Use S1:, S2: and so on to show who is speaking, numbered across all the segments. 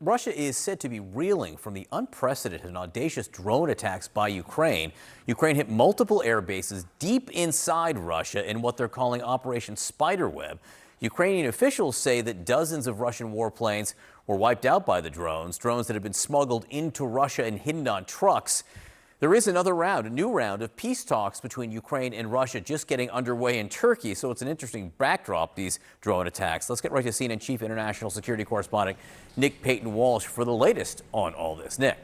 S1: Russia is said to be reeling from the unprecedented and audacious drone attacks by Ukraine. Ukraine hit multiple air bases deep inside Russia in what they're calling Operation Spiderweb. Ukrainian officials say that dozens of Russian warplanes were wiped out by the drones that had been smuggled into Russia and hidden on trucks. There is a new round of peace talks between Ukraine and Russia just getting underway in Turkey. So it's an interesting backdrop, these drone attacks. Let's get right to CNN Chief International Security Correspondent Nick Paton-Walsh for the latest on all this. Nick.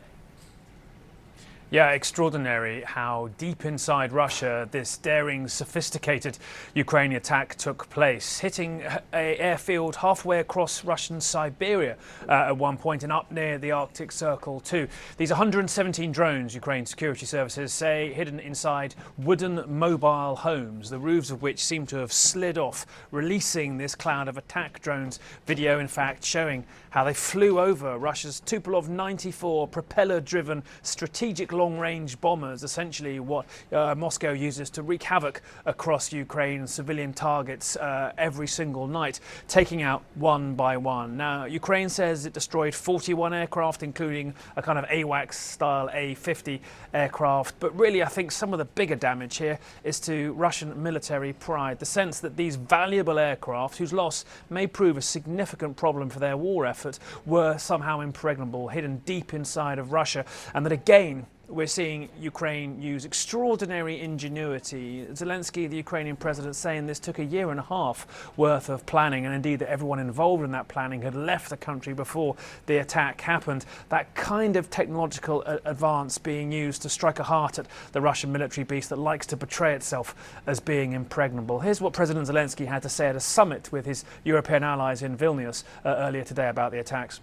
S2: Yeah, extraordinary how deep inside Russia this daring, sophisticated Ukrainian attack took place, hitting an airfield halfway across Russian Siberia at one point and up near the Arctic Circle too. These 117 drones, Ukraine security services say, hidden inside wooden mobile homes, the roofs of which seem to have slid off, releasing this cloud of attack drones. Video, in fact, showing how they flew over Russia's Tupolev 94 propeller-driven strategic long-range bombers, essentially what Moscow uses to wreak havoc across Ukraine's civilian targets every single night, taking out one by one. Now, Ukraine says it destroyed 41 aircraft, including a kind of AWACS-style A-50 aircraft. But really, I think some of the bigger damage here is to Russian military pride, the sense that these valuable aircraft, whose loss may prove a significant problem for their war effort, were somehow impregnable, hidden deep inside of Russia, and that again, we're seeing Ukraine use extraordinary ingenuity. Zelensky, the Ukrainian president, saying this took a year and a half worth of planning, and indeed that everyone involved in that planning had left the country before the attack happened. That kind of technological advance being used to strike a heart at the Russian military beast that likes to portray itself as being impregnable. Here's what President Zelensky had to say at a summit with his European allies in Vilnius earlier today about the attacks.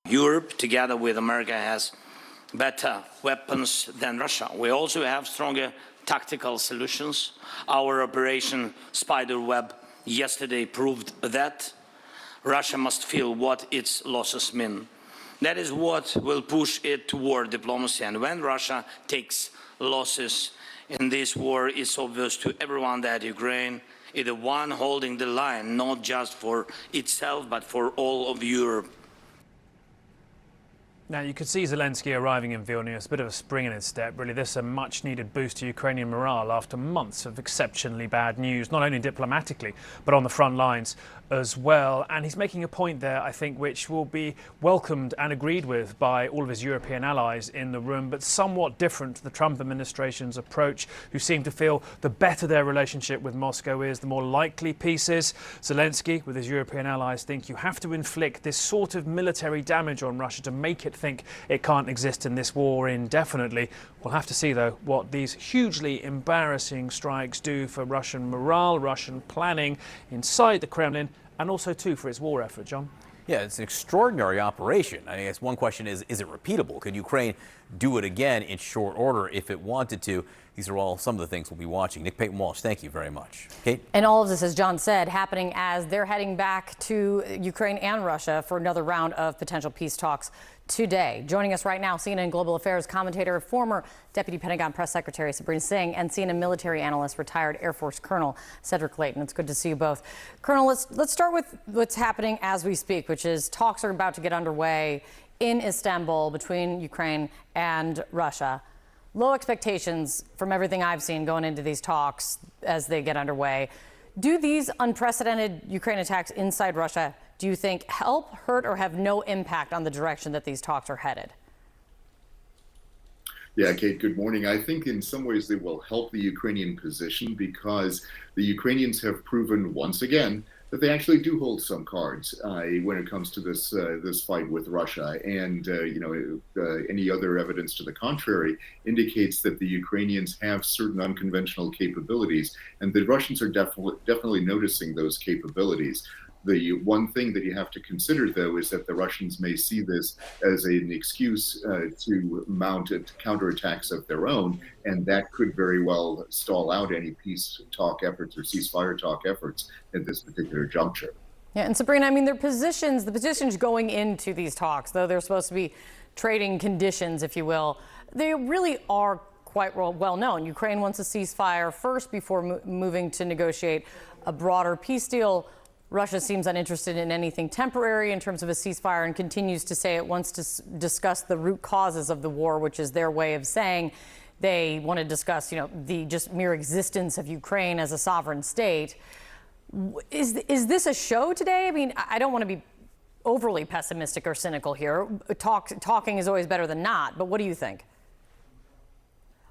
S3: Europe, together with America, has better weapons than Russia. We also have stronger tactical solutions. Our Operation Spiderweb yesterday proved that. Russia must feel what its losses mean. That is what will push it toward diplomacy. And when Russia takes losses in this war, it's obvious to everyone that Ukraine is the one holding the line, not just for itself, but for all of Europe.
S2: Now, you could see Zelensky arriving in Vilnius, a bit of a spring in his step, really. This is a much-needed boost to Ukrainian morale after months of exceptionally bad news, not only diplomatically, but on the front lines as well. And he's making a point there, I think, which will be welcomed and agreed with by all of his European allies in the room, but somewhat different to the Trump administration's approach, who seem to feel the better their relationship with Moscow is, the more likely peace is. Zelensky, with his European allies, think you have to inflict this sort of military damage on Russia to make it think it can't exist in this war indefinitely. We'll have to see, though, what these hugely embarrassing strikes do for Russian morale, Russian planning inside the Kremlin, and also, too, for its war effort, John.
S1: Yeah, it's an extraordinary operation. I guess one question is it repeatable? Could Ukraine do it again in short order if it wanted to? These are all some of the things we'll be watching. Nick Paton-Walsh, thank you very much. Kate?
S4: And all of this, as John said, happening as they're heading back to Ukraine and Russia for another round of potential peace talks today. Joining us right now, CNN Global Affairs commentator, former Deputy Pentagon Press Secretary Sabrina Singh, and CNN military analyst, retired Air Force Colonel Cedric Leighton. It's good to see you both. Colonel, let's start with what's happening as we speak, which is talks are about to get underway in Istanbul between Ukraine and Russia. Low expectations from everything I've seen going into these talks as they get underway. Do these unprecedented Ukraine attacks inside Russia, do you think, help, hurt, or have no impact on the direction that these talks are headed?
S5: Yeah, Kate, good morning. I think in some ways they will help the Ukrainian position because the Ukrainians have proven once again that they actually do hold some cards when it comes to this fight with Russia. And any other evidence to the contrary indicates that the Ukrainians have certain unconventional capabilities, and the Russians are definitely noticing those capabilities. The one thing that you have to consider, though, is that the Russians may see this as an excuse to mount counterattacks of their own, and that could very well stall out any peace talk efforts or ceasefire talk efforts at this particular juncture.
S4: Yeah, and Sabrina, I mean, the positions going into these talks, though they're supposed to be trading conditions, if you will, they really are quite well known. Ukraine wants a ceasefire first before moving to negotiate a broader peace deal. Russia seems uninterested in anything temporary in terms of a ceasefire and continues to say it wants to discuss the root causes of the war, which is their way of saying they want to discuss, the just mere existence of Ukraine as a sovereign state. Is this a show today? I mean, I don't want to be overly pessimistic or cynical here. Talking is always better than not. But what do you think?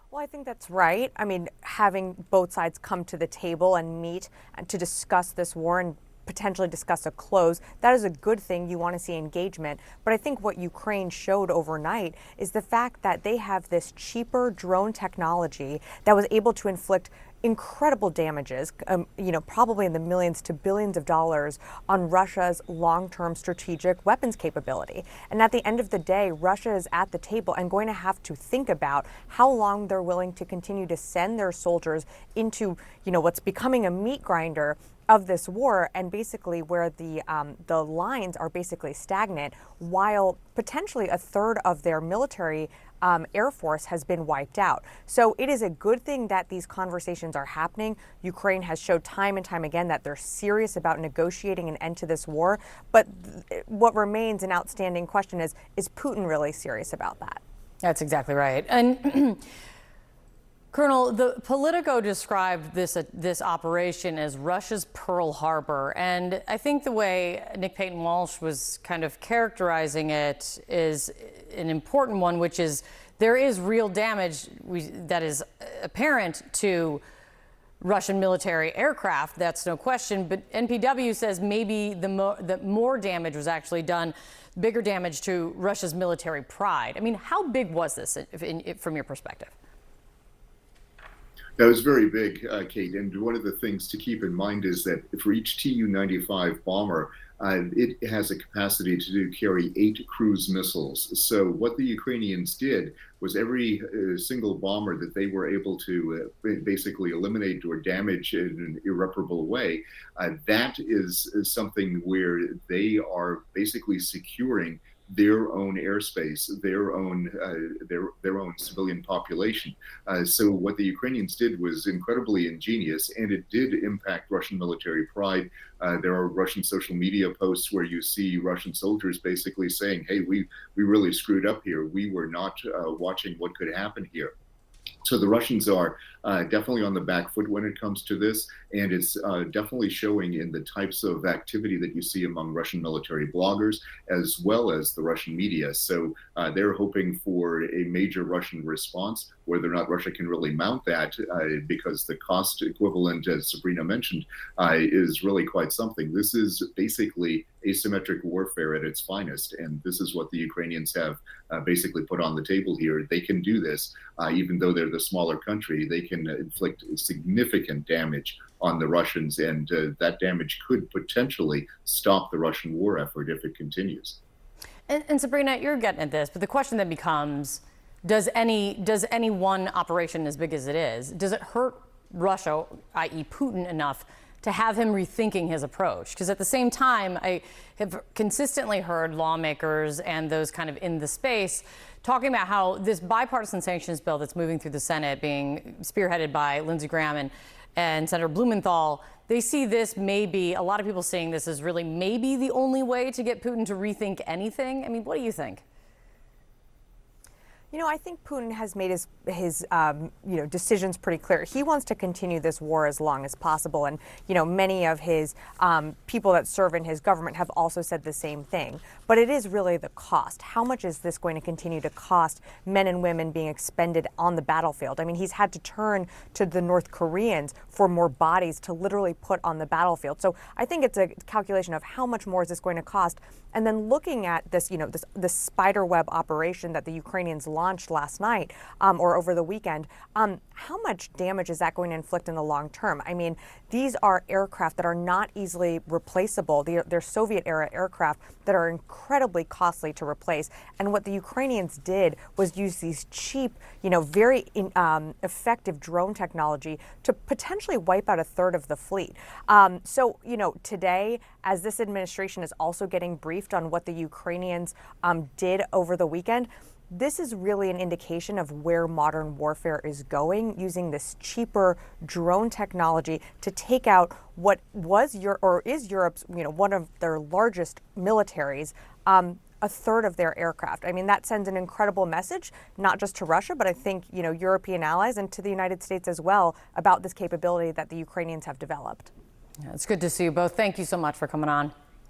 S6: Well, I think that's right. I mean, having both sides come to the table and meet and to discuss this war and potentially discuss a close, that is a good thing. You want to see engagement. But I think what Ukraine showed overnight is the fact that they have this cheaper drone technology that was able to inflict incredible damages, probably in the millions to billions of dollars on Russia's long-term strategic weapons capability. And at the end of the day, Russia is at the table and going to have to think about how long they're willing to continue to send their soldiers into, what's becoming a meat grinder of this war, and basically where the lines are basically stagnant, while potentially a third of their military air force has been wiped out. So it is a good thing that these conversations are happening. Ukraine has showed time and time again that they're serious about negotiating an end to this war. But what remains an outstanding question is Putin really serious about that? That's
S4: exactly right. And Colonel, the Politico described this operation as Russia's Pearl Harbor. And I think the way Nick Payton Walsh was kind of characterizing it is an important one, which is there is real damage that is apparent to Russian military aircraft. That's no question. But NPW says maybe the more damage was actually done, bigger damage to Russia's military pride. I mean, how big was this from your perspective?
S5: That was very big, Kate. And one of the things to keep in mind is that for each Tu-95 bomber, it has a capacity to carry 8 cruise missiles. So what the Ukrainians did was every single bomber that they were able to basically eliminate or damage in an irreparable way, that is something where they are basically securing their own airspace, their own civilian population. So what the Ukrainians did was incredibly ingenious, and it did impact Russian military pride. There are Russian social media posts where you see Russian soldiers basically saying, "Hey, we really screwed up here. We were not watching what could happen here." So the Russians are definitely on the back foot when it comes to this, and it's definitely showing in the types of activity that you see among Russian military bloggers, as well as the Russian media. So they're hoping for a major Russian response. Whether or not Russia can really mount that, because the cost equivalent, as Sabrina mentioned, is really quite something. This is basically asymmetric warfare at its finest, and this is what the Ukrainians have basically put on the table here. They can do this, even though they're the smaller country. They can inflict significant damage on the Russians, and that damage could potentially stop the Russian war effort if it continues.
S4: And Sabrina, you're getting at this, but the question then becomes, does any one operation as big as it is, does it hurt Russia, i.e. Putin, enough to have him rethinking his approach? Because at the same time, I have consistently heard lawmakers and those kind of in the space talking about how this bipartisan sanctions bill that's moving through the Senate, being spearheaded by Lindsey Graham and Senator Blumenthal, they see this maybe, a lot of people seeing this as really maybe the only way to get Putin to rethink anything. I mean, what do you think?
S6: I think Putin has made his decisions pretty clear. He wants to continue this war as long as possible. And, many of his people that serve in his government have also said the same thing. But it is really the cost. How much is this going to continue to cost men and women being expended on the battlefield? I mean, he's had to turn to the North Koreans for more bodies to literally put on the battlefield. So I think it's a calculation of how much more is this going to cost. And then looking at this, this spider web operation that the Ukrainians launched last night or over the weekend, how much damage is that going to inflict in the long term? I mean, these are aircraft that are not easily replaceable. They're Soviet-era aircraft that are incredibly costly to replace. And what the Ukrainians did was use these cheap, very effective drone technology to potentially wipe out a third of the fleet. So, today, as this administration is also getting briefed on what the Ukrainians did over the weekend, this is really an indication of where modern warfare is going, using this cheaper drone technology to take out what was is Europe's, one of their largest militaries, a third of their aircraft. I mean, that sends an incredible message, not just to Russia, but I think, European allies and to the United States as well about this capability that the Ukrainians have developed.
S4: Yeah, it's good to see you both. Thank you so much for coming on.